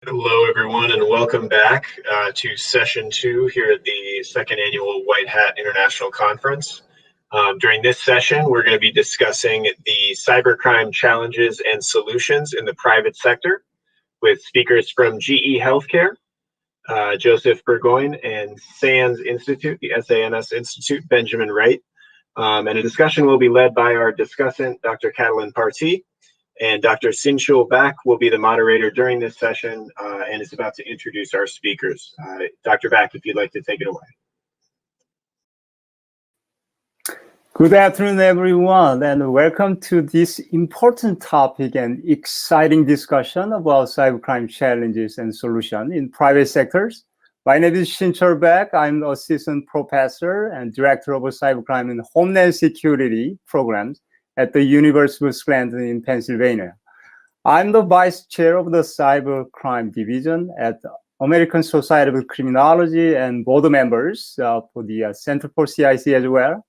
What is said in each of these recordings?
Hello, everyone, and welcome back to session 2 here at the second annual White Hat International Conference. During this session, we're going to be discussing the cybercrime challenges and solutions in the private sector with speakers from GE Healthcare, Joseph Burgoyne, and SANS Institute, the SANS Institute, Benjamin Wright. And a discussion will be led by our discussant, Dr. Catalin Partee. And Dr. Sinchul Bak will be the moderator during this session and is about to introduce our speakers. Dr. Bak, if you'd like to take it away. Good afternoon, everyone, and welcome to this important topic and exciting discussion about cybercrime challenges and solutions in private sectors. My name is Sinchul Bak. I'm the Assistant Professor and Director of Cybercrime and Homeland Security Programs at the University of Scranton in Pennsylvania. I'm the Vice Chair of the Cybercrime Division at the American Society of Criminology and board members for the Center for CIC as well.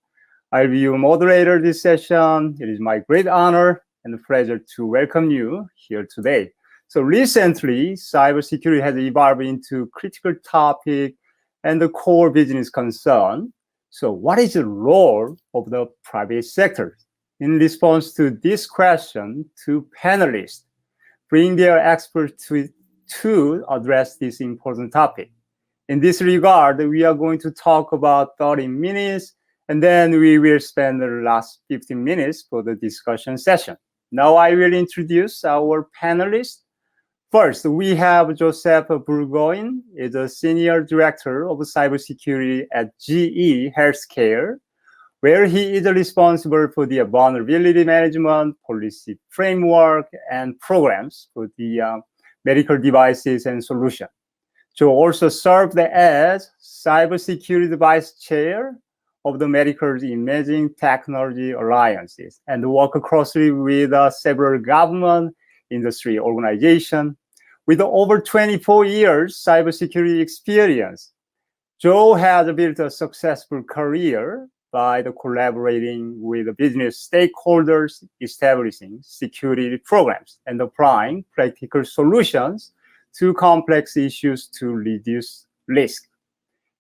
I'll be your moderator this session. It is my great honor and pleasure to welcome you here today. So recently, cybersecurity has evolved into a critical topic and the core business concern. So what is the role of the private sector? In response to this question, two panelists bring their expertise to address this important topic. In this regard, we are going to talk about 30 minutes, and then we will spend the last 15 minutes for the discussion session. Now I will introduce our panelists. First, we have Joseph Burgoyne, is a Senior Director of Cybersecurity at GE Healthcare, where he is responsible for the vulnerability management, policy framework, and programs for the medical devices and solutions. Joe also served as Cybersecurity Vice Chair of the Medical Imaging Technology Alliances and worked closely with several government industry organizations. With over 24 years cybersecurity experience, Joe has built a successful career by collaborating with business stakeholders, establishing security programs, and applying practical solutions to complex issues to reduce risk.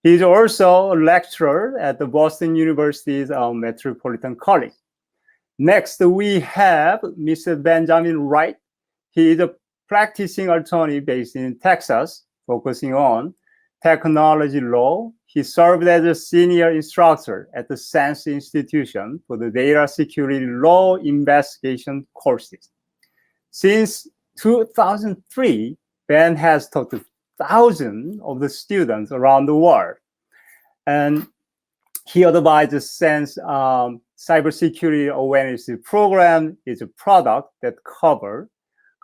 He is also a lecturer at the Boston University's Metropolitan College. Next, we have Mr. Benjamin Wright. He is a practicing attorney based in Texas, focusing on technology law. He served as a senior instructor at the SANS Institution for the data security law investigation courses. Since 2003, Ben has taught thousands of the students around the world. And he advises SANS cybersecurity awareness program is a product that covers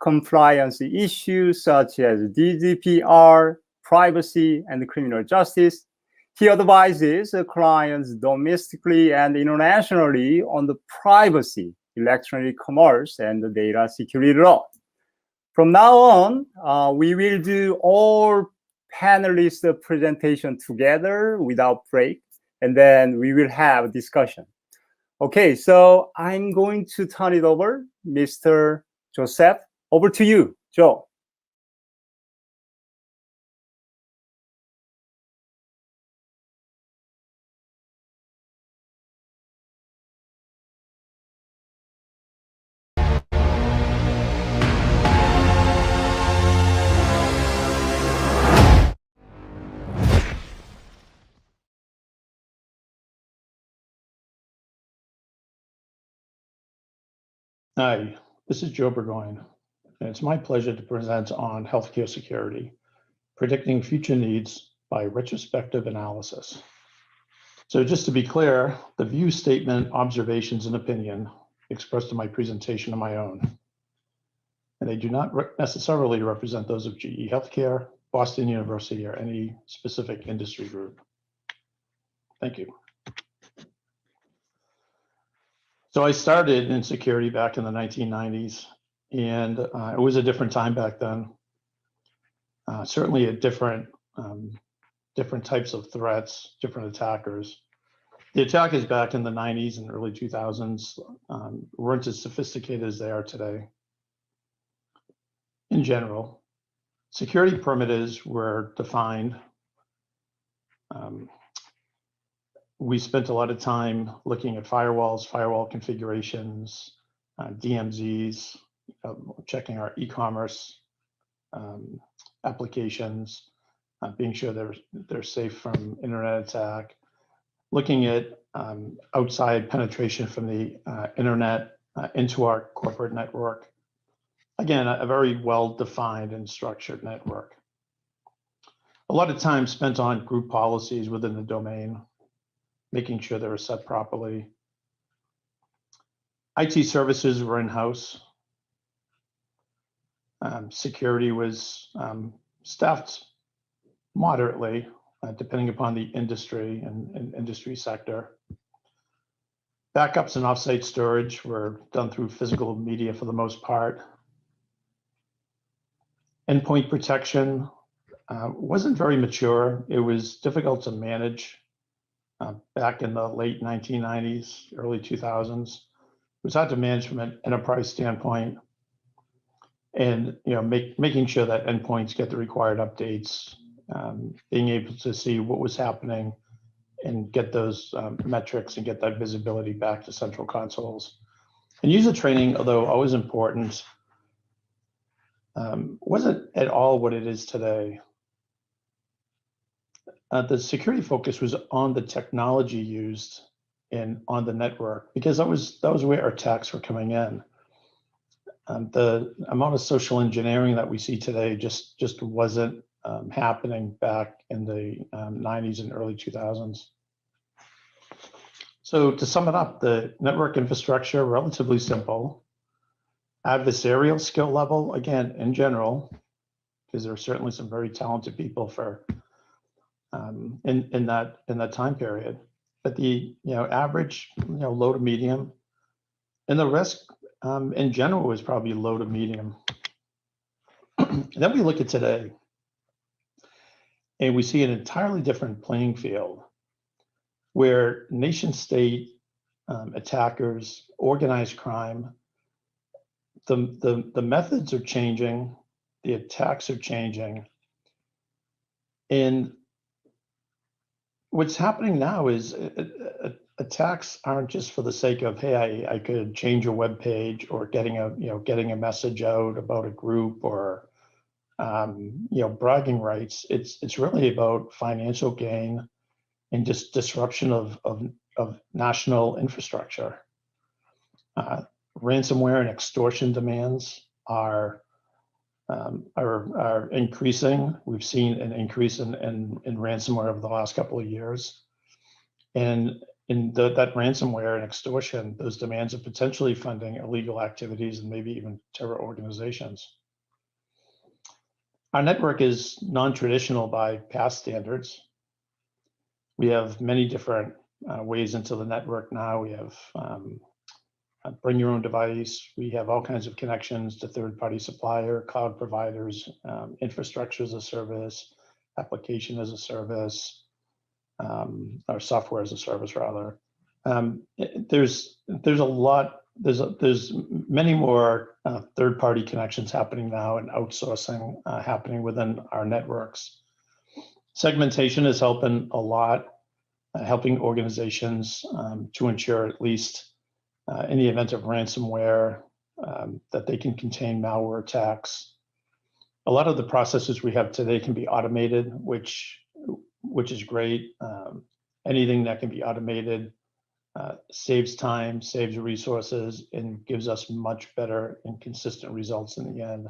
compliance issues such as GDPR, privacy, and criminal justice. He advises clients domestically and internationally on the privacy, electronic commerce, and the data security law. From now on, we will do all panelists' presentation together without break, and then we will have a discussion. Okay, so I'm going to turn it over, Mr. Joseph. Over to you, Joe. Hi, this is Joe Burgoyne, and it's my pleasure to present on healthcare security, predicting future needs by retrospective analysis. So just to be clear, the view statement, observations, and opinion expressed in my presentation are my own, and they do not necessarily represent those of GE Healthcare, Boston University, or any specific industry group. Thank you. So I started in security back in the 1990s, and it was a different time back then. Certainly a different types of threats, different attackers. The attackers back in the 90s and early 2000s weren't as sophisticated as they are today in general. Security perimeters were defined. We spent a lot of time looking at firewalls, firewall configurations, DMZs, checking our e-commerce applications, being sure they're safe from internet attack, looking at outside penetration from the internet into our corporate network. Again, a very well-defined and structured network. A lot of time spent on group policies within the domain, making sure they were set properly. IT services were in-house. Security was staffed moderately, depending upon the industry and industry sector. Backups and offsite storage were done through physical media for the most part. Endpoint protection wasn't very mature. It was difficult to manage back in the late 1990s, early 2000s. It was hard to manage from an enterprise standpoint, and making sure that endpoints get the required updates, being able to see what was happening and get those metrics and get that visibility back to central consoles. And user training, although always important, wasn't at all what it is today. The security focus was on the technology used and on the network, because that was where our attacks were coming in. The amount of social engineering that we see today just wasn't happening back in the 90s and early 2000s. So to sum it up, the network infrastructure, relatively simple. Adversarial skill level, again, in general, because there are certainly some very talented people for in that time period. But the average, low to medium, and the risk in general was probably low to medium. Then we look at today, and we see an entirely different playing field, where nation state attackers, organized crime, the methods are changing, the attacks are changing. And what's happening now is attacks aren't just for the sake of, hey, I could change a web page, or getting a message out about a group, or bragging rights. It's really about financial gain and just disruption of national infrastructure. Ransomware and extortion demands are increasing. We've seen an increase in ransomware over the last couple of years. And in that ransomware and extortion, those demands are potentially funding illegal activities and maybe even terror organizations. Our network is non-traditional by past standards. We have many different ways into the network now. We have bring your own device. We have all kinds of connections to third-party supplier, cloud providers, infrastructure as a service, application as a service, or software as a service rather. There's many more third-party connections happening now, and outsourcing happening within our networks. Segmentation is helping a lot, helping organizations to ensure, at least in the event of ransomware, that they can contain malware attacks. A lot of the processes we have today can be automated, which is great. Anything that can be automated saves time, saves resources, and gives us much better and consistent results in the end.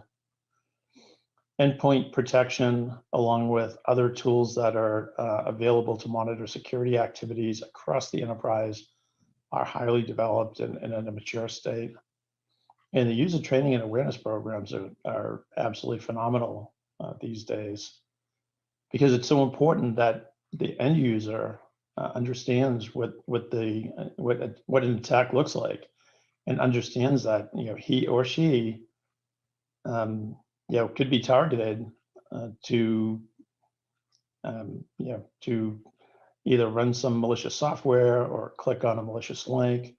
Endpoint protection, along with other tools that are available to monitor security activities across the enterprise, are highly developed and in a mature state. And the user training and awareness programs are absolutely phenomenal these days, because it's so important that the end user understands what an attack looks like, and understands that he or she could be targeted to either run some malicious software or click on a malicious link.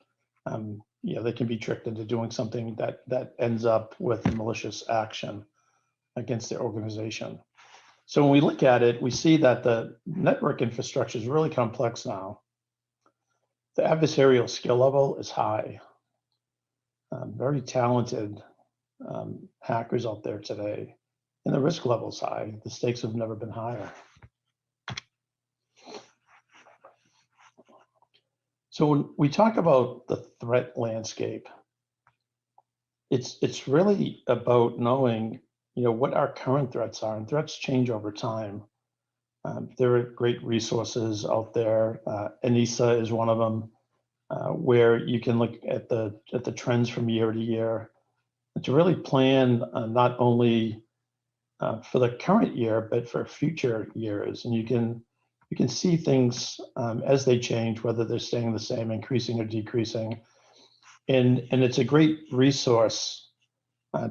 They can be tricked into doing something that ends up with a malicious action. against their organization. So when we look at it, we see that the network infrastructure is really complex now. The adversarial skill level is high. Very talented hackers out there today, and the risk level is high. The stakes have never been higher. So when we talk about the threat landscape, it's really about knowing, what our current threats are, and threats change over time. There are great resources out there. ENISA is one of them, where you can look at the trends from year to year to really plan not only for the current year but for future years, and you can see things as they change, whether they're staying the same, increasing or decreasing, and it's a great resource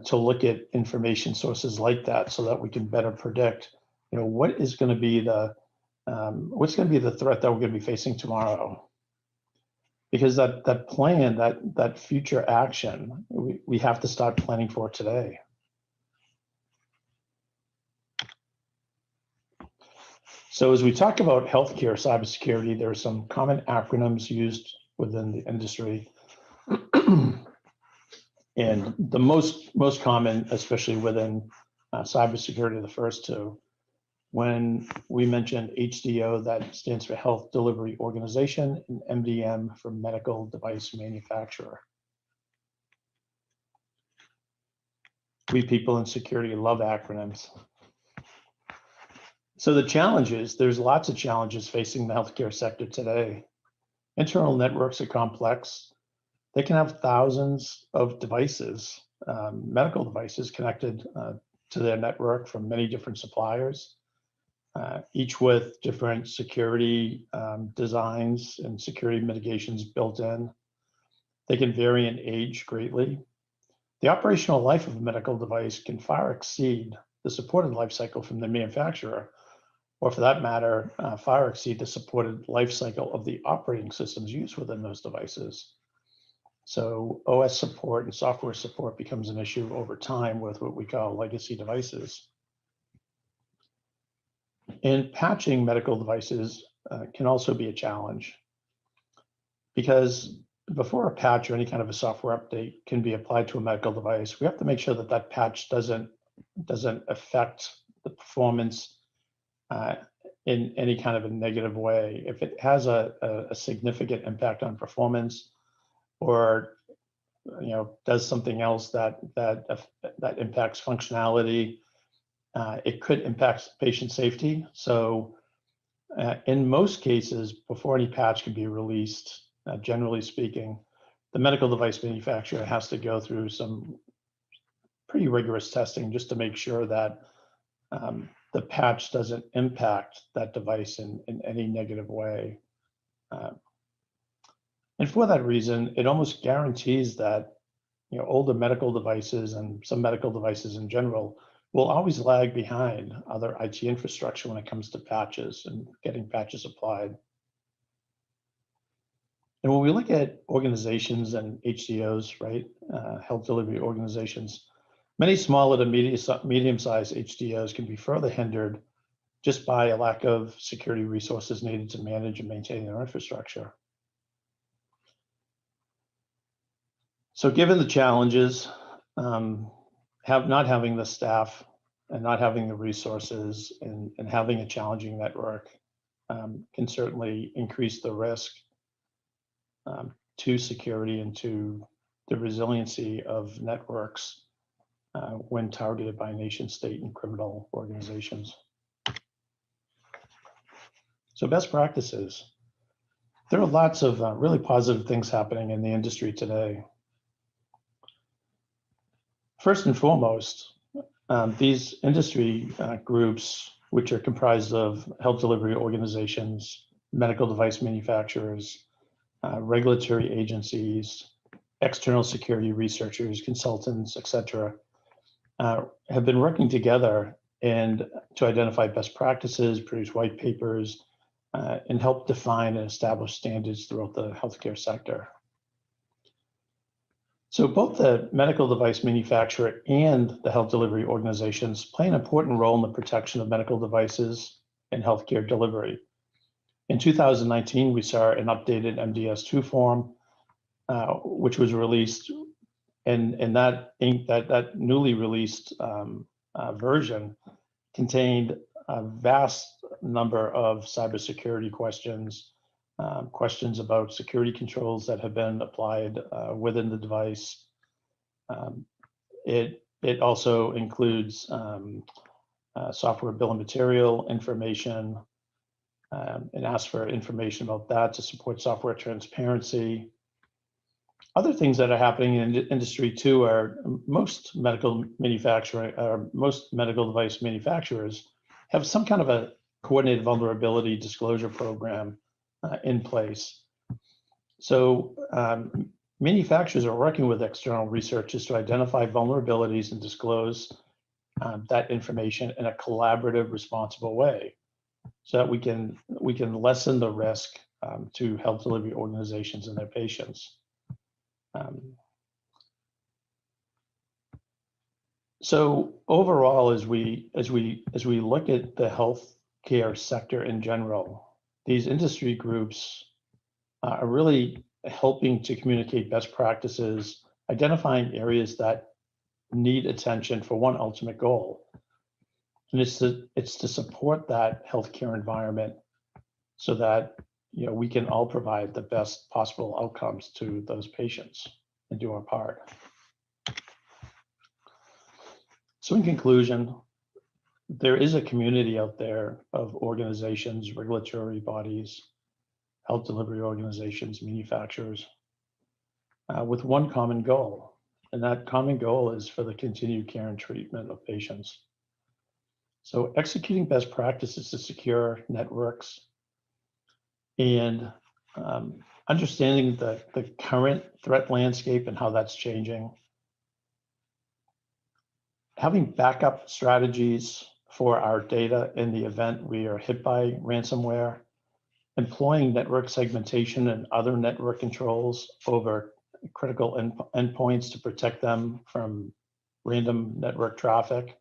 to look at information sources like that, so that we can better predict, what's going to be the threat that we're going to be facing tomorrow. Because that plan, that future action, we have to start planning for today. So as we talk about healthcare cybersecurity, there are some common acronyms used within the industry. And the most common, especially within cybersecurity, are the first two. When we mentioned HDO, that stands for Health Delivery Organization, and MDM for Medical Device Manufacturer. We people in security love acronyms. So the challenges, there's lots of challenges facing the healthcare sector today. Internal networks are complex. They can have thousands of devices, medical devices connected to their network from many different suppliers. Each with different security designs and security mitigations built in. They can vary in age greatly. The operational life of a medical device can far exceed the supported life cycle from the manufacturer, or for that matter, far exceed the supported life cycle of the operating systems used within those devices. So OS support and software support becomes an issue over time with what we call legacy devices. And patching medical devices can also be a challenge, because before a patch or any kind of a software update can be applied to a medical device, we have to make sure that that patch doesn't affect the performance in any kind of a negative way. If it has a significant impact on performance, or does something else that impacts functionality, it could impact patient safety. So in most cases, before any patch can be released, generally speaking, the medical device manufacturer has to go through some pretty rigorous testing just to make sure that the patch doesn't impact that device in any negative way. And for that reason, it almost guarantees that older medical devices, and some medical devices in general, will always lag behind other IT infrastructure when it comes to patches and getting patches applied. And when we look at organizations and HDOs, right, health delivery organizations, many smaller to medium-sized HDOs can be further hindered just by a lack of security resources needed to manage and maintain their infrastructure. So given the challenges, not having the staff and not having the resources and having a challenging network can certainly increase the risk to security and to the resiliency of networks when targeted by nation state and criminal organizations. So best practices. There are lots of really positive things happening in the industry today. First and foremost, these industry groups, which are comprised of health delivery organizations, medical device manufacturers, regulatory agencies, external security researchers, consultants, etc., have been working together and to identify best practices, produce white papers, and help define and establish standards throughout the healthcare sector. So both the medical device manufacturer and the health delivery organizations play an important role in the protection of medical devices and healthcare delivery. In 2019, we saw an updated MDS2 form, which was released, and that newly released version contained a vast number of cybersecurity questions, questions about security controls that have been applied within the device. It also includes software bill of material information, and asks for information about that to support software transparency. Other things that are happening in the industry too are most medical device manufacturers have some kind of a coordinated vulnerability disclosure program in place. So manufacturers are working with external researchers to identify vulnerabilities and disclose that information in a collaborative, responsible way, so that we can lessen the risk to health delivery organizations and their patients. So overall, as we look at the healthcare sector in general, these industry groups are really helping to communicate best practices, identifying areas that need attention for one ultimate goal. And it's to support that healthcare environment so that we can all provide the best possible outcomes to those patients and do our part. So in conclusion, there is a community out there of organizations, regulatory bodies, health delivery organizations, manufacturers, with one common goal. And that common goal is for the continued care and treatment of patients. So executing best practices to secure networks and understanding the current threat landscape and how that's changing. Having backup strategies for our data in the event we are hit by ransomware, employing network segmentation and other network controls over critical endpoints to protect them from random network traffic.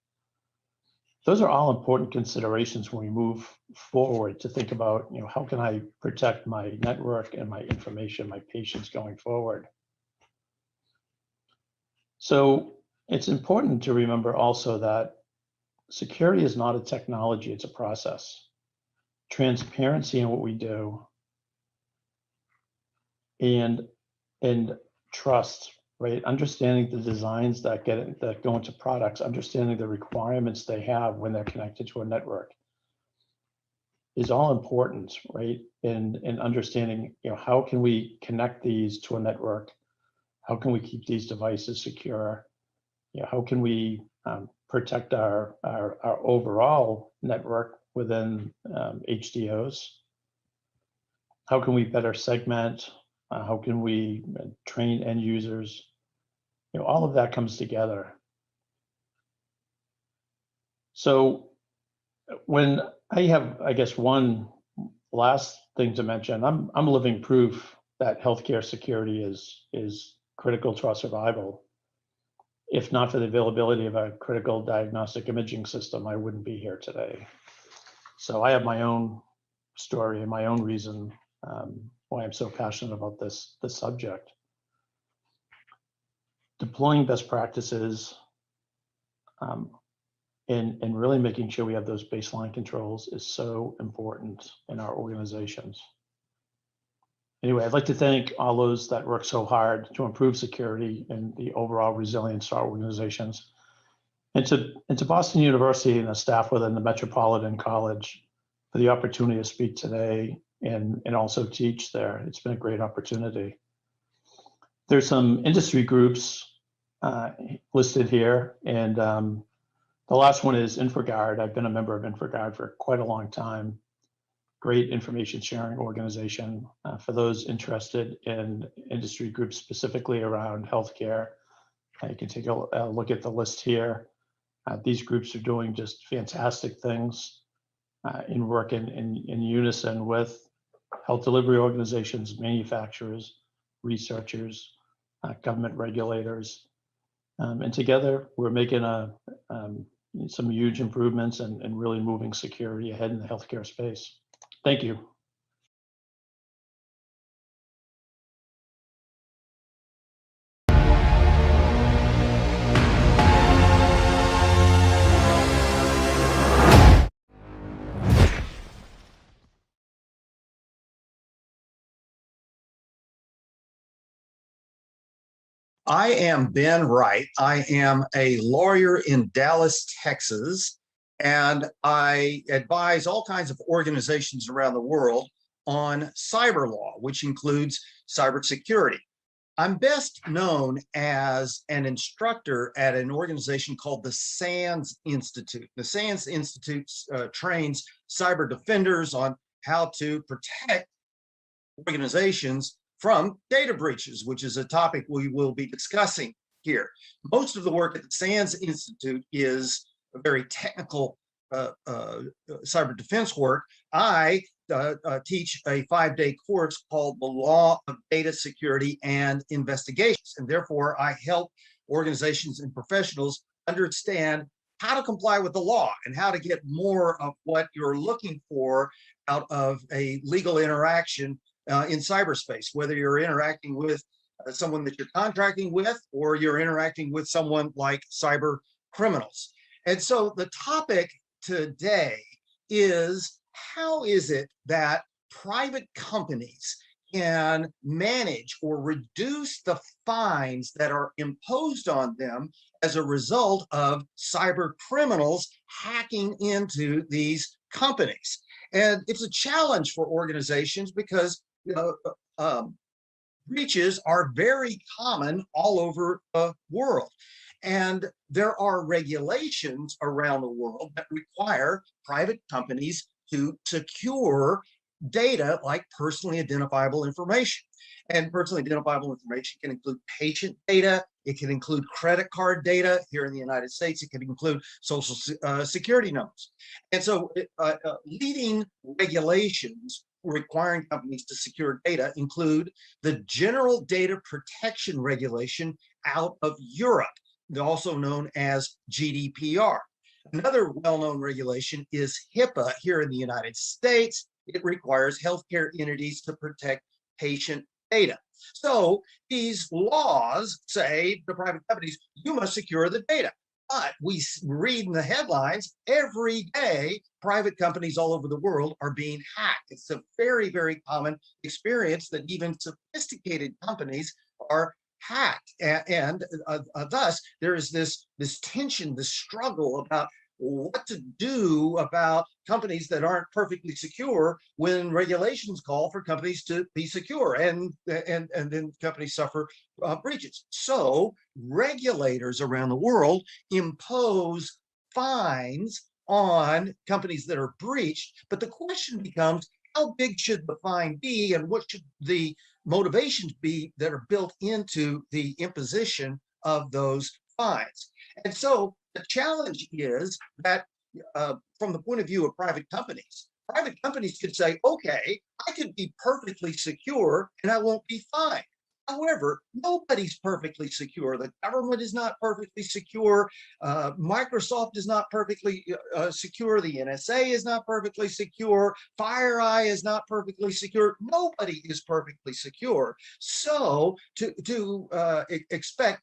Those are all important considerations when we move forward to think about, how can I protect my network and my information, my patients going forward. So it's important to remember also that security is not a technology, it's a process. Transparency in what we do and trust, right? Understanding the designs that go into products, understanding the requirements they have when they're connected to a network is all important, right? And understanding, how can we connect these to a network? How can we keep these devices secure? How can we protect our overall network within HDOs? How can we better segment? How can we train end users? All of that comes together. So when I have, I guess, one last thing to mention, I'm living proof that healthcare security is critical to our survival. If not for the availability of a critical diagnostic imaging system, I wouldn't be here today. So I have my own story and my own reason why I'm so passionate about this subject. Deploying best practices and really making sure we have those baseline controls is so important in our organizations. Anyway, I'd like to thank all those that work so hard to improve security and the overall resilience to our organizations. And to Boston University and the staff within the Metropolitan College for the opportunity to speak today and also teach there. It's been a great opportunity. There's some industry groups listed here, and the last one is InfraGard. I've been a member of InfraGard for quite a long time. Great information sharing organization for those interested in industry groups specifically around healthcare. You can take a look at the list here. These groups are doing just fantastic things in working in unison with health delivery organizations, manufacturers, researchers, government regulators. And together, we're making some huge improvements and really moving security ahead in the healthcare space. Thank you. I am Ben Wright. I am a lawyer in Dallas, Texas, and I advise all kinds of organizations around the world on cyber law, which includes cybersecurity. I'm best known as an instructor at an organization called the SANS Institute. The SANS Institute trains cyber defenders on how to protect organizations from data breaches, which is a topic we will be discussing here. Most of the work at the SANS Institute is very technical cyber defense work. I teach a 5-day course called The Law of Data Security and Investigations, and therefore I help organizations and professionals understand how to comply with the law and how to get more of what you're looking for out of a legal interaction in cyberspace, whether you're interacting with someone that you're contracting with or you're interacting with someone like cyber criminals. And so the topic today is, how is it that private companies can manage or reduce the fines that are imposed on them as a result of cyber criminals hacking into these companies? And it's a challenge for organizations because breaches are very common all over the world. And there are regulations around the world that require private companies to secure data like personally identifiable information. And personally identifiable information can include patient data. It can include credit card data. Here in the United States, it can include social security numbers. And so leading regulations requiring companies to secure data include the General Data Protection Regulation out of Europe, also known as GDPR. Another well-known regulation is HIPAA here in the United States. It requires healthcare entities to protect patient data. So these laws say to private companies, you must secure the data. But we read in the headlines every day, private companies all over the world are being hacked. It's a very, very common experience that even sophisticated companies are hacked. And thus, there is this tension, this struggle about what to do about companies that aren't perfectly secure when regulations call for companies to be secure, and then companies suffer breaches. So regulators around the world impose fines on companies that are breached, but the question becomes, how big should the fine be, and what should the motivations be that are built into the imposition of those fines? And so the challenge is that from the point of view of private companies could say, okay, I could be perfectly secure and I won't be fined. However, nobody's perfectly secure. The government is not perfectly secure. Microsoft is not perfectly secure. The NSA is not perfectly secure. FireEye is not perfectly secure. Nobody is perfectly secure. So to expect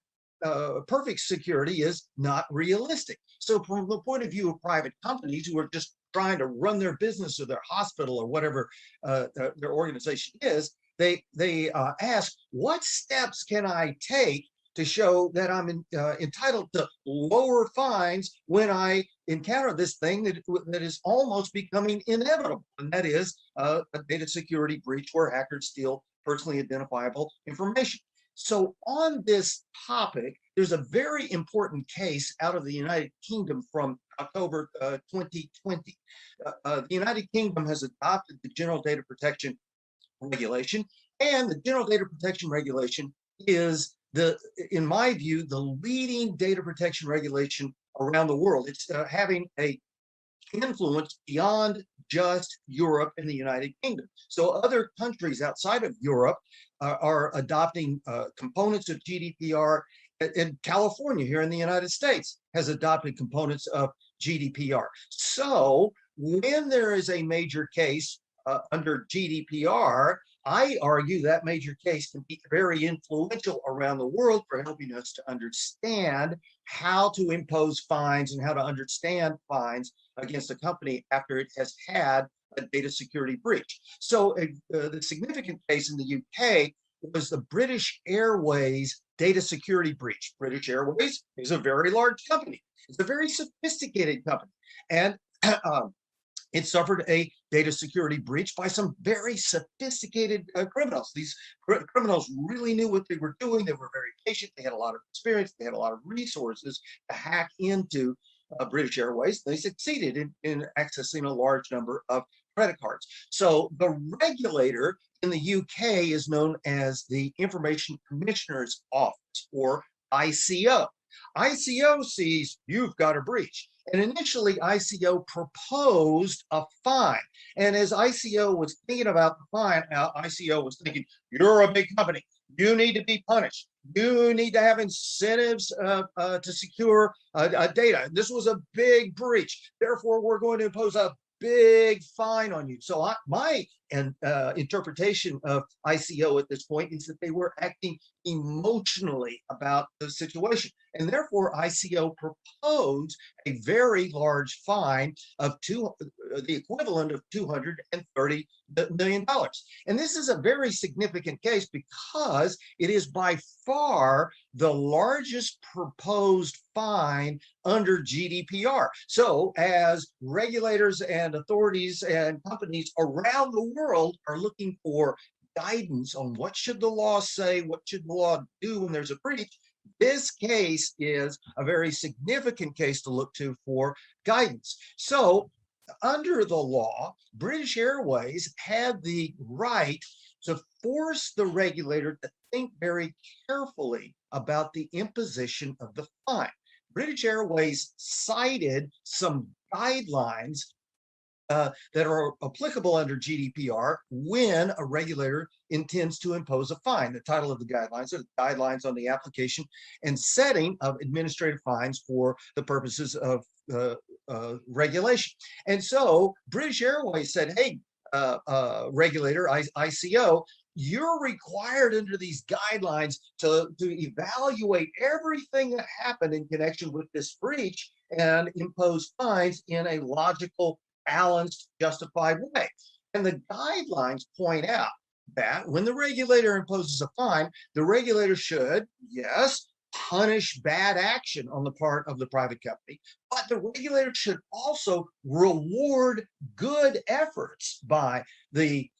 perfect security is not realistic. So from the point of view of private companies who are just trying to run their business or their hospital or whatever their organization is, they ask, what steps can I take to show that I'm entitled to lower fines when I encounter this thing that is almost becoming inevitable, and that is a data security breach where hackers steal personally identifiable information. So on this topic, there's a very important case out of the United Kingdom from October 2020. The United Kingdom has adopted the General Data Protection Regulation, and the General Data Protection Regulation is, in my view, the leading data protection regulation around the world. It's having a influence beyond just Europe and the United Kingdom. So other countries outside of Europe are adopting components of GDPR. And California here in the United States has adopted components of GDPR. So when there is a major case under GDPR, I argue that major case can be very influential around the world for helping us to understand how to impose fines and how to understand fines against a company after it has had a data security breach. So the significant case in the UK was the British Airways data security breach. British Airways is a very large company. It's a very sophisticated company. And it suffered a data security breach by some very sophisticated criminals. These criminals really knew what they were doing. They were very patient. They had a lot of experience. They had a lot of resources to hack into British Airways. They succeeded in accessing a large number of credit cards. So the regulator in the UK is known as the Information Commissioner's Office, or ICO. ICO sees you've got a breach. And initially, ICO proposed a fine. And as ICO was thinking about the fine, ICO was thinking, you're a big company. You need to be punished. You need to have incentives to secure data. This was a big breach. Therefore, we're going to impose a big fine on you. So my interpretation of ICO at this point is that they were acting emotionally about the situation. And therefore, ICO proposed a very large fine of the equivalent of $230 million. And this is a very significant case because it is by far the largest proposed fine under GDPR. So as regulators and authorities and companies around the world are looking for guidance on what should the law say, what should the law do when there's a breach, this case is a very significant case to look to for guidance. So under the law, British Airways had the right to force the regulator to think very carefully about the imposition of the fine. British Airways cited some guidelines that are applicable under GDPR when a regulator intends to impose a fine. The title of the guidelines are the guidelines on the application and setting of administrative fines for the purposes of regulation. And so British Airways said, hey, regulator, ICO, you're required under these guidelines to evaluate everything that happened in connection with this breach and impose fines in a logical, balanced, justified way. And the guidelines point out that when the regulator imposes a fine, the regulator should, yes, punish bad action on the part of the private company, but the regulator should also reward good efforts by a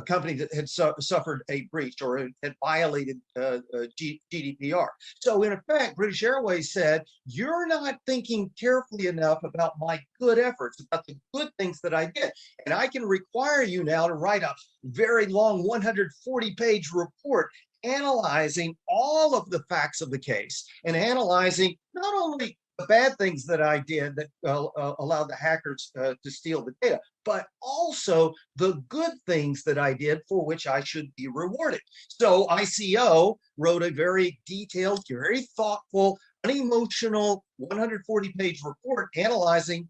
company that had suffered a breach or had violated GDPR. So in effect, British Airways said, you're not thinking carefully enough about my good efforts, about the good things that I did. And I can require you now to write a very long 140-page report analyzing all of the facts of the case and analyzing not only the bad things that I did that allowed the hackers to steal the data, but also the good things that I did for which I should be rewarded. So ICO wrote a very detailed, very thoughtful, unemotional 140-page report analyzing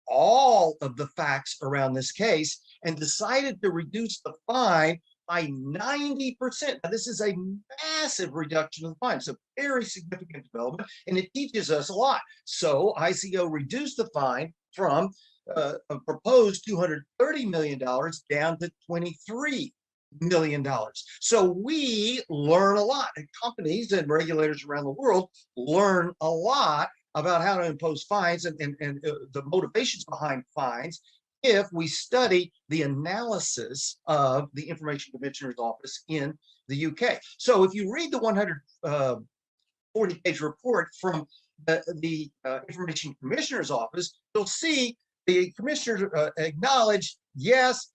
all of the facts around this case and decided to reduce the fine by 90%. Now, this is a massive reduction of the fine. It's a very significant development, and it teaches us a lot. So ICO reduced the fine from a proposed $230 million down to $23 million. So we learn a lot, and companies and regulators around the world learn a lot about how to impose fines and the motivations behind fines if we study the analysis of the Information Commissioner's Office in the UK. So if you read the 140-page report from the Information Commissioner's Office, you'll see the commissioner acknowledged, yes,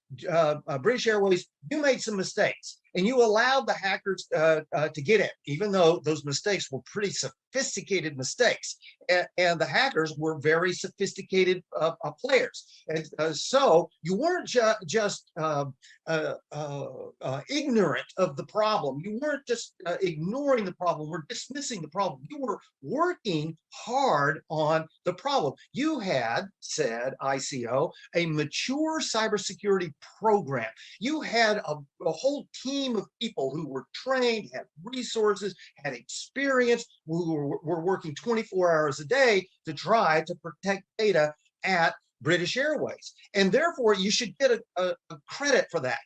British Airways, you made some mistakes and you allowed the hackers to get in, even though those mistakes were pretty sophisticated mistakes, and the hackers were very sophisticated players. And so you weren't just ignorant of the problem. You weren't just ignoring the problem or dismissing the problem. You were working hard on the problem. You had, said ICO, a mature cybersecurity program. You had a whole team of people who were trained, had resources, had experience, who were working 24 hours a day to try to protect data at British Airways. And therefore, you should get a credit for that.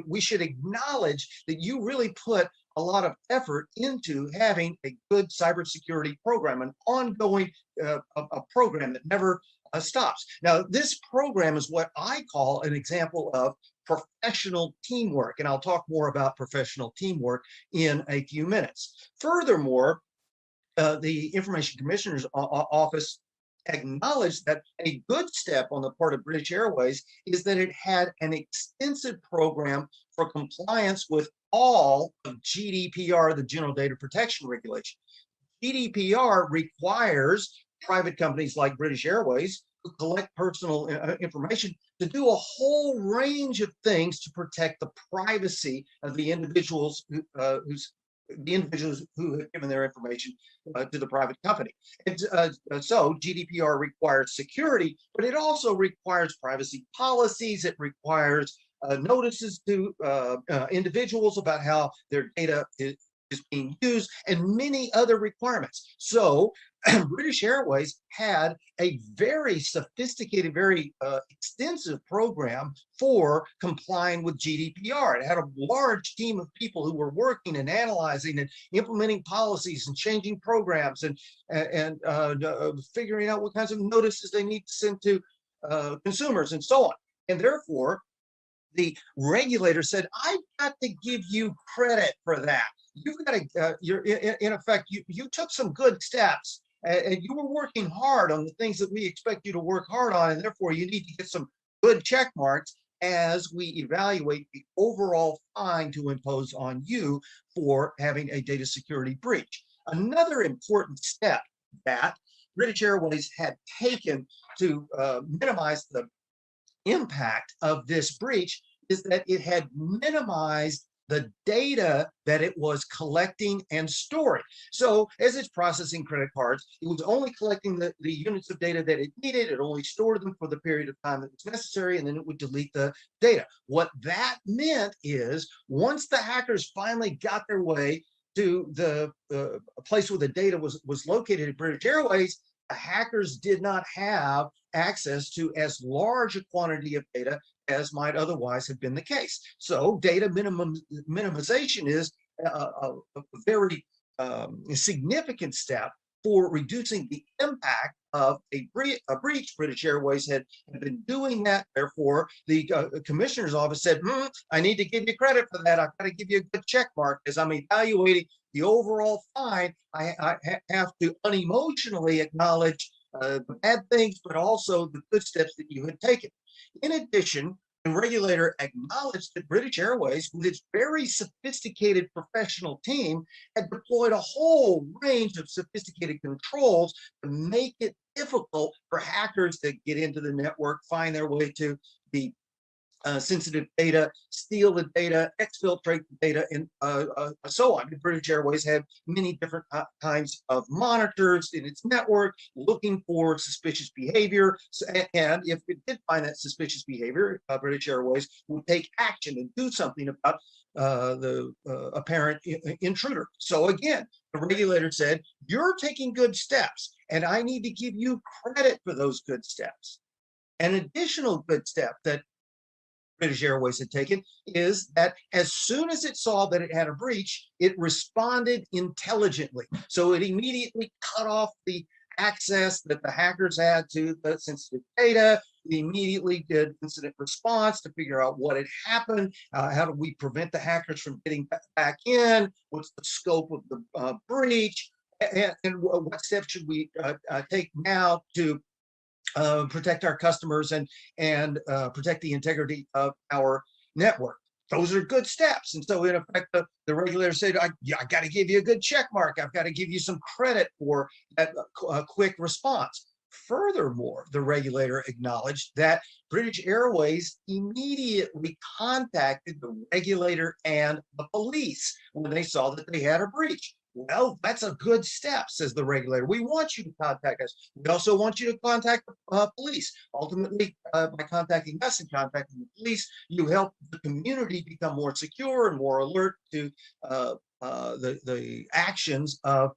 We should acknowledge that you really put a lot of effort into having a good cybersecurity program, an ongoing a program that never stops. Now, this program is what I call an example of professional teamwork, and I'll talk more about professional teamwork in a few minutes. Furthermore, the Information Commissioner's Office acknowledged that a good step on the part of British Airways is that it had an extensive program for compliance with all of GDPR, the General Data Protection Regulation. GDPR requires private companies like British Airways who collect personal information to do a whole range of things to protect the privacy of the individuals who have given their information to the private company. And so GDPR requires security, but it also requires privacy policies. It requires notices to individuals about how their data is being used, and many other requirements. So British Airways had a very sophisticated, very extensive program for complying with GDPR. It had a large team of people who were working and analyzing and implementing policies and changing programs and figuring out what kinds of notices they need to send to consumers and so on. And therefore, the regulator said, I've got to give you credit for that. You've got to, in effect, you took some good steps and you were working hard on the things that we expect you to work hard on, and therefore you need to get some good check marks as we evaluate the overall fine to impose on you for having a data security breach. Another important step that British Airways had taken to minimize the impact of this breach is that it had minimized the data that it was collecting and storing. So as it's processing credit cards, it was only collecting the units of data that it needed. It only stored them for the period of time that was necessary, and then it would delete the data. What that meant is once the hackers finally got their way to the place where the data was located at British Airways, the hackers did not have access to as large a quantity of data as might otherwise have been the case. So data minimization is a very significant step for reducing the impact of a breach. British Airways had been doing that. Therefore, the commissioner's office said, I need to give you credit for that. I've got to give you a good check mark as I'm evaluating the overall fine. I have to unemotionally acknowledge the bad things, but also the good steps that you had taken. In addition, the regulator acknowledged that British Airways, with its very sophisticated professional team, had deployed a whole range of sophisticated controls to make it difficult for hackers to get into the network, find their way to the sensitive data, steal the data, exfiltrate the data, and so on. British Airways had many different kinds of monitors in its network looking for suspicious behavior. And if it did find that suspicious behavior, British Airways would take action and do something about the apparent intruder. So again, the regulator said, you're taking good steps, and I need to give you credit for those good steps. An additional good step that British Airways had taken is that as soon as it saw that it had a breach, it responded intelligently. So it immediately cut off the access that the hackers had to the sensitive data. It immediately did incident response to figure out what had happened. How do we prevent the hackers from getting back in? What's the scope of the breach? And what steps should we take now to protect our customers and protect the integrity of our network? those are good steps. And so in effect, the regulator said, I got to give you a good check mark. I've got to give you some credit for that quick response. Furthermore, the regulator acknowledged that British Airways immediately contacted the regulator and the police when they saw that they had a breach. Well, that's a good step, says the regulator. We want you to contact us. We also want you to contact the police. Ultimately, by contacting us and contacting the police, you help the community become more secure and more alert to the actions of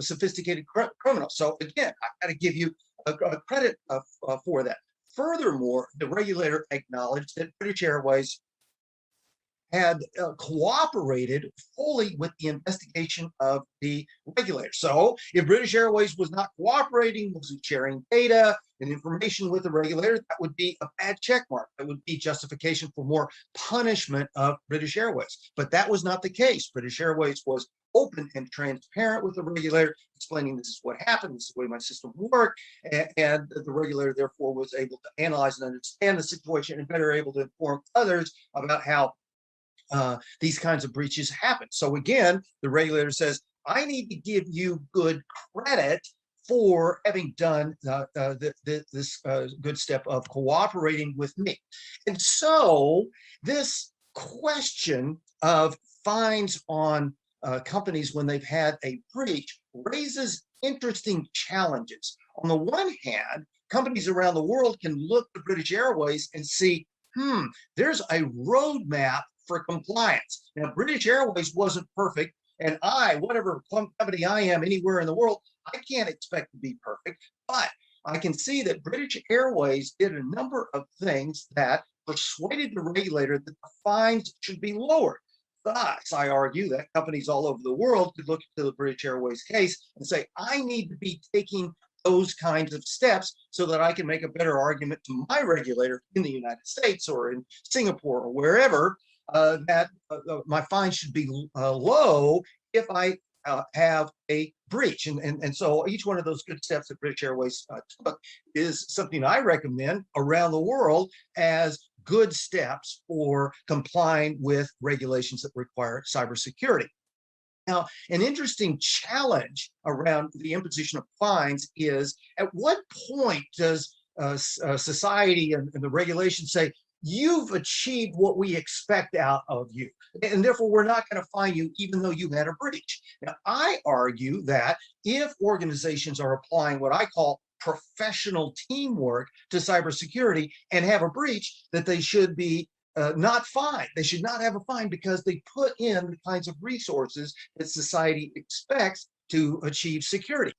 sophisticated criminals. So again, I got to give you a credit for that. Furthermore, the regulator acknowledged that British Airways had cooperated fully with the investigation of the regulator. So if British Airways was not cooperating, wasn't sharing data and information with the regulator, that would be a bad check mark. That would be justification for more punishment of British Airways. But that was not the case. British Airways was open and transparent with the regulator, explaining this is what happened, this is the way my system worked, and the regulator therefore was able to analyze and understand the situation and better able to inform others about how these kinds of breaches happen. So again, the regulator says, I need to give you good credit for having done this good step of cooperating with me. And so this question of fines on companies when they've had a breach raises interesting challenges. On the one hand, companies around the world can look to British Airways and see, there's a roadmap for compliance. Now, British Airways wasn't perfect, and whatever company I am anywhere in the world, I can't expect to be perfect, but I can see that British Airways did a number of things that persuaded the regulator that the fines should be lowered. Thus, I argue that companies all over the world could look to the British Airways case and say, I need to be taking those kinds of steps so that I can make a better argument to my regulator in the United States or in Singapore or wherever that my fine should be low if I have a breach. And so each one of those good steps that British Airways took is something I recommend around the world as good steps for complying with regulations that require cybersecurity. Now, an interesting challenge around the imposition of fines is, at what point does society and the regulations say, you've achieved what we expect out of you, and therefore we're not going to fine you even though you had a breach? Now, I argue that if organizations are applying what I call professional teamwork to cybersecurity and have a breach, that they should be not fined. They should not have a fine because they put in the kinds of resources that society expects to achieve security.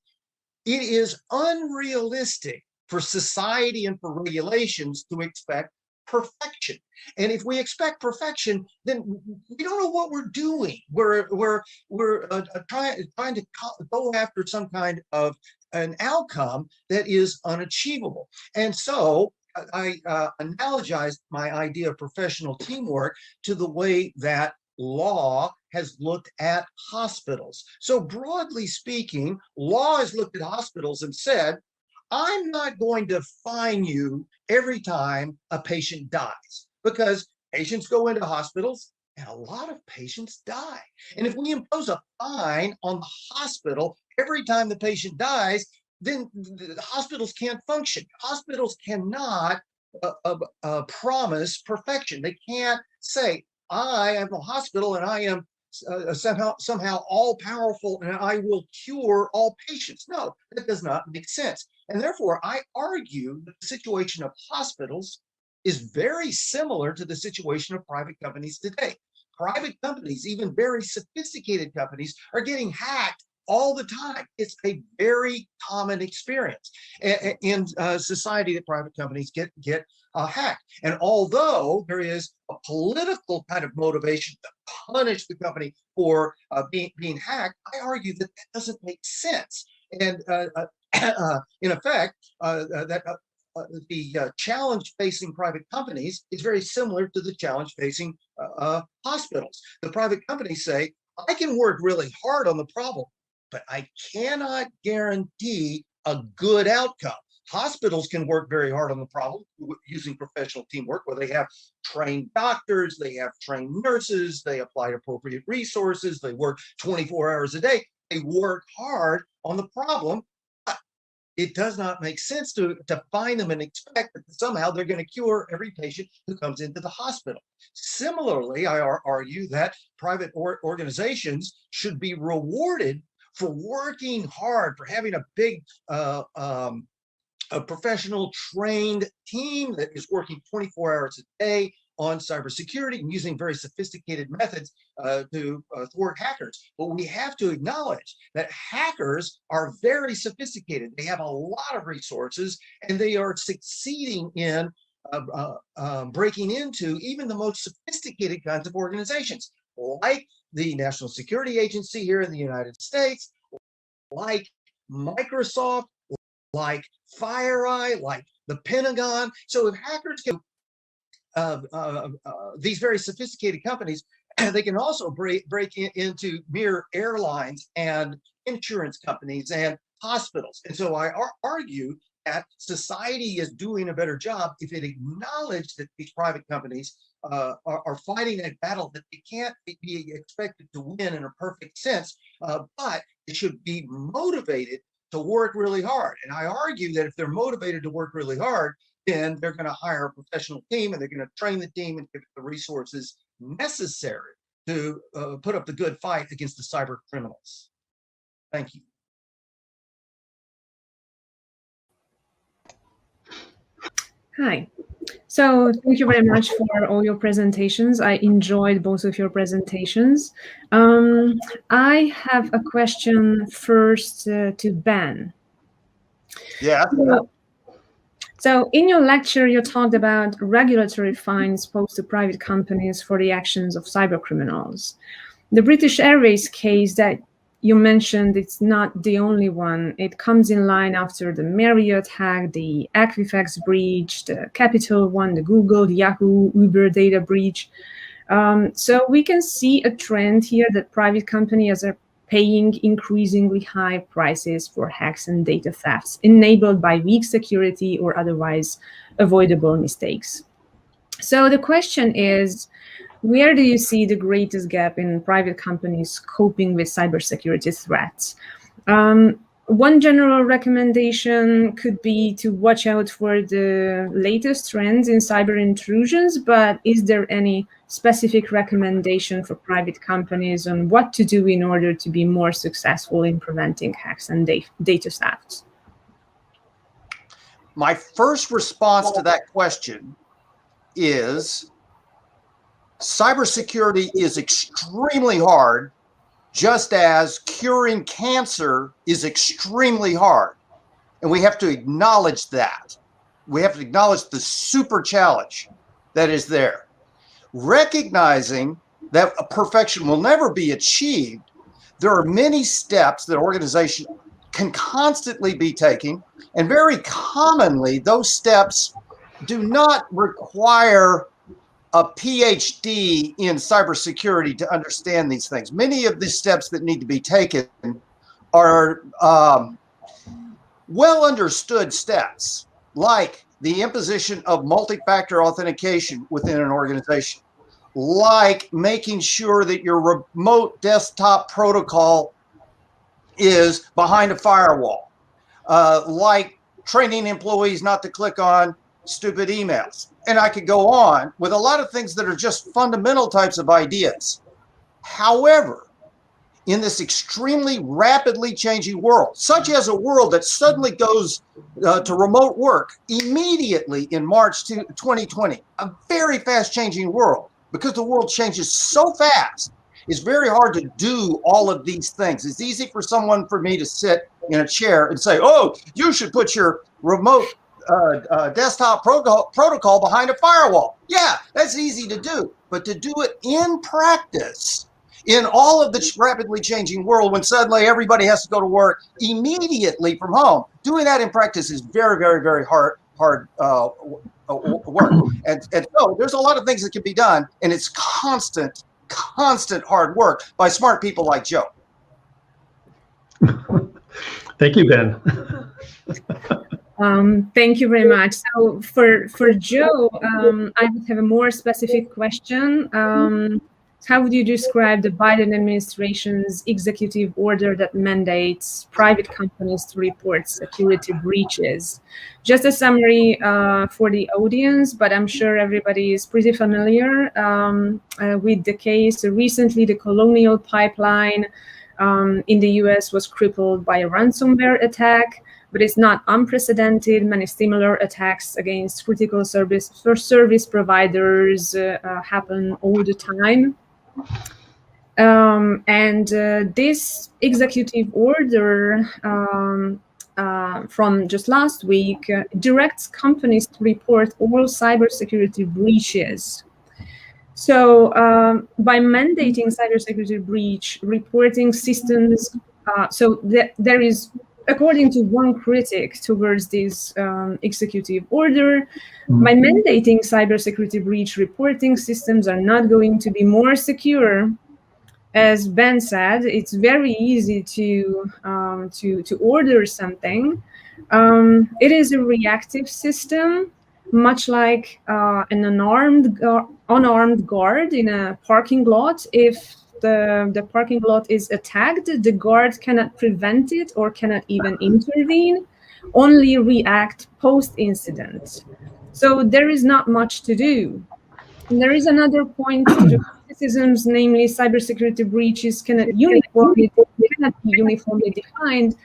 It is unrealistic for society and for regulations to expect perfection. And if we expect perfection, then we don't know what we're doing. We're trying to go after some kind of an outcome that is unachievable. And so I analogized my idea of professional teamwork to the way that law has looked at hospitals. So broadly speaking, law has looked at hospitals and said, I'm not going to fine you every time a patient dies, because patients go into hospitals and a lot of patients die. And if we impose a fine on the hospital every time the patient dies, then the hospitals can't function. Hospitals cannot promise perfection. They can't say, I am a hospital and I am somehow all powerful and I will cure all patients. No, that does not make sense. And therefore, I argue that the situation of hospitals is very similar to the situation of private companies today. Private companies, even very sophisticated companies, are getting hacked all the time. It's a very common experience in society that private companies get hacked. And although there is a political kind of motivation to punish the company for being hacked, I argue that that doesn't make sense. And in effect, the challenge facing private companies is very similar to the challenge facing hospitals. The private companies say, I can work really hard on the problem, but I cannot guarantee a good outcome. Hospitals can work very hard on the problem using professional teamwork, where they have trained doctors, they have trained nurses, they apply appropriate resources, they work 24 hours a day. They work hard on the problem. It does not make sense to find them and expect that somehow they're going to cure every patient who comes into the hospital. Similarly, I argue that private organizations should be rewarded for working hard, for having a big a professional trained team that is working 24 hours a day on cybersecurity and using very sophisticated methods to thwart hackers. But we have to acknowledge that hackers are very sophisticated. They have a lot of resources, and they are succeeding in breaking into even the most sophisticated kinds of organizations, like the National Security Agency here in the United States, like Microsoft, like FireEye, like the Pentagon. So if hackers can these very sophisticated companies, they can also break into mere airlines and insurance companies and hospitals. And so I argue that society is doing a better job if it acknowledged that these private companies are fighting a battle that they can't be expected to win in a perfect sense, but it should be motivated to work really hard. And I argue that if they're motivated to work really hard, then they're going to hire a professional team, and they're going to train the team and give the resources necessary to put up the good fight against the cyber criminals. Thank you. Hi. So thank you very much for all your presentations. I enjoyed both of your presentations. I have a question first to Ben. Yeah. So in your lecture, you talked about regulatory fines posed to private companies for the actions of cyber criminals. The British Airways case that you mentioned, it's not the only one. It comes in line after the Marriott hack, the Equifax breach, the Capital One, the Google, the Yahoo, Uber data breach. So we can see a trend here that private companies are paying increasingly high prices for hacks and data thefts enabled by weak security or otherwise avoidable mistakes. So the question is, where do you see the greatest gap in private companies coping with cybersecurity threats? One general recommendation could be to watch out for the latest trends in cyber intrusions, but is there any specific recommendation for private companies on what to do in order to be more successful in preventing hacks and data thefts? My first response to that question is cybersecurity is extremely hard, just as curing cancer is extremely hard. And we have to acknowledge that. We have to acknowledge the super challenge that is there. Recognizing that perfection will never be achieved, there are many steps that organizations can constantly be taking, and very commonly those steps do not require a PhD in cybersecurity to understand these things. Many of the steps that need to be taken are well understood steps, like the imposition of multi-factor authentication within an organization, like making sure that your remote desktop protocol is behind a firewall, like training employees not to click on stupid emails. And I could go on with a lot of things that are just fundamental types of ideas. However, in this extremely rapidly changing world, such as a world that suddenly goes to remote work immediately in March 2020, a very fast changing world, because the world changes so fast, it's very hard to do all of these things. It's easy for me to sit in a chair and say, oh, you should put your remote desktop protocol behind a firewall. Yeah, that's easy to do. But to do it in practice, in all of this rapidly changing world, when suddenly everybody has to go to work immediately from home, doing that in practice is very, very, very hard work. And so there's a lot of things that can be done, and it's constant hard work by smart people like Joe. Thank you, Ben. Thank you very much. So for Joe, I would have a more specific question. How would you describe the Biden administration's executive order that mandates private companies to report security breaches? Just a summary for the audience, but I'm sure everybody is pretty familiar with the case. Recently, the Colonial Pipeline in the US was crippled by a ransomware attack, but it's not unprecedented. Many similar attacks against critical service providers happen all the time. This executive order from just last week directs companies to report all cybersecurity breaches. So by mandating cybersecurity breach reporting systems, there is, according to one critic towards this executive order, by mandating cybersecurity breach reporting systems are not going to be more secure. As Ben said, it's very easy to order something. It is a reactive system, much like an unarmed guard in a parking lot. If the parking lot is attacked, the guard cannot prevent it or cannot even intervene, only react post-incident. So there is not much to do. And there is another point to the criticisms, namely cybersecurity breaches cannot be uniformly defined.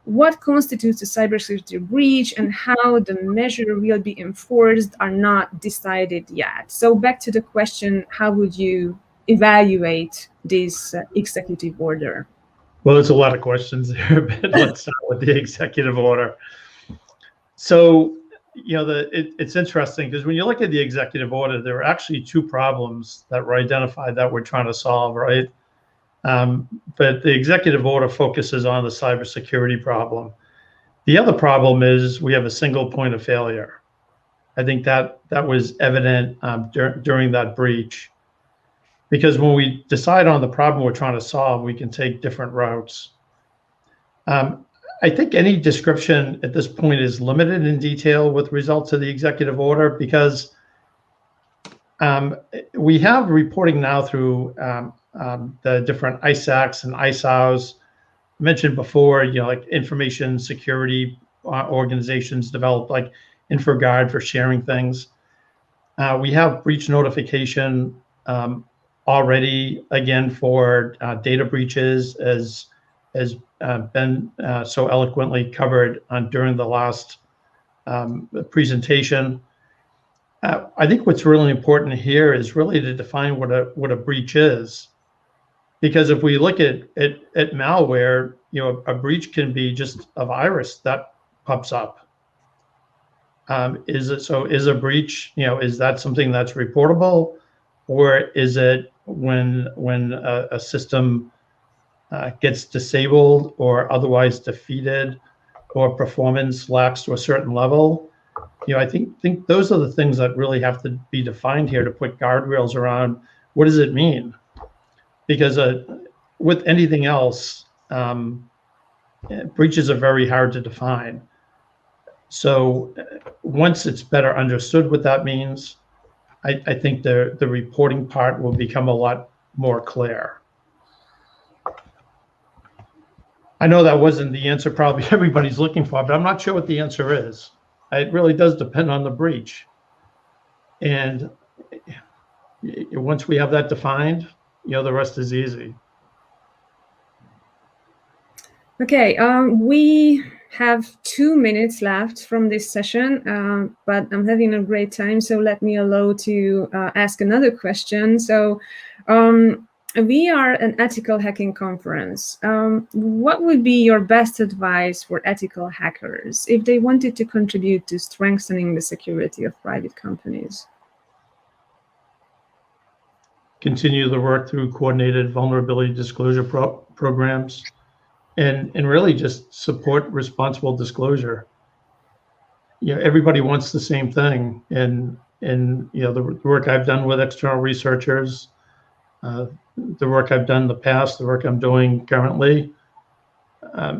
What constitutes a cybersecurity breach and how the measure will be enforced are not decided yet. So back to the question, how would you evaluate this executive order? Well, there's a lot of questions there, but let's start with the executive order. So, you know, it's interesting because when you look at the executive order, there are actually two problems that were identified that we're trying to solve, right? But the executive order focuses on the cybersecurity problem. The other problem is we have a single point of failure. I think that was evident during that breach, because when we decide on the problem we're trying to solve, we can take different routes. I think any description at this point is limited in detail with results of the executive order, because we have reporting now through the different ISACs and ISAOs. I mentioned before, you know, like information security organizations develop like InfoGuard for sharing things. We have breach notification already, again, for data breaches, as been so eloquently covered during the last presentation. I think what's really important here is really to define what a breach is, because if we look at malware, you know, a breach can be just a virus that pops up. Is a breach, you know, is that something that's reportable, or is it when a system gets disabled or otherwise defeated, or performance lacks to a certain level? You know, I think those are the things that really have to be defined here to put guardrails around what does it mean, because with anything else, breaches are very hard to define. So once it's better understood what that means, I think the reporting part will become a lot more clear. I know that wasn't the answer probably everybody's looking for, but I'm not sure what the answer is. It really does depend on the breach. And once we have that defined, you know, the rest is easy. Okay, we have 2 minutes left from this session, but I'm having a great time, so let me allow to ask another question. So we are an ethical hacking conference. What would be your best advice for ethical hackers if they wanted to contribute to strengthening the security of private companies? Continue the work through coordinated vulnerability disclosure programs, and really just support responsible disclosure. You know, everybody wants the same thing, and you know, the work I've done with external researchers, the work I've done in the past, the work I'm doing currently,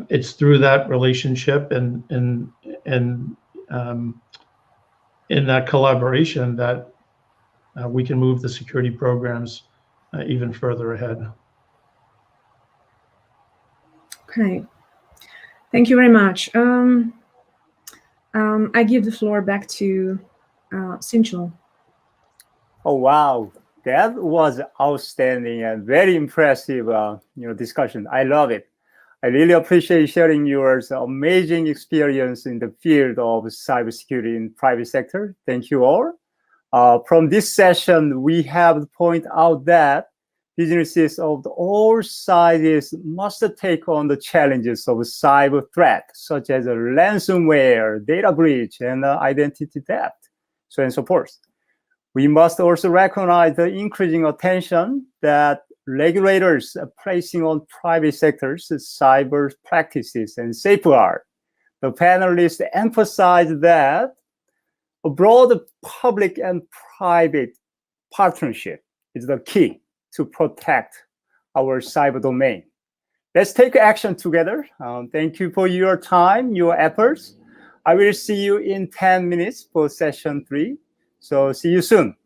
it's through that relationship and in that collaboration that we can move the security programs even further ahead. Okay, thank you very much. I give the floor back to Sinchul. Oh, wow. That was outstanding and very impressive discussion. I love it. I really appreciate sharing your amazing experience in the field of cybersecurity in private sector. Thank you all. From this session, we have to point out that businesses of all sizes must take on the challenges of cyber threat, such as ransomware, data breach, and identity theft, so and so forth. We must also recognize the increasing attention that regulators are placing on private sectors' cyber practices and safeguard. The panelists emphasize that a broad public and private partnership is the key to protect our cyber domain. Let's take action together. Thank you for your time, your efforts. I will see you in 10 minutes for session 3. So see you soon.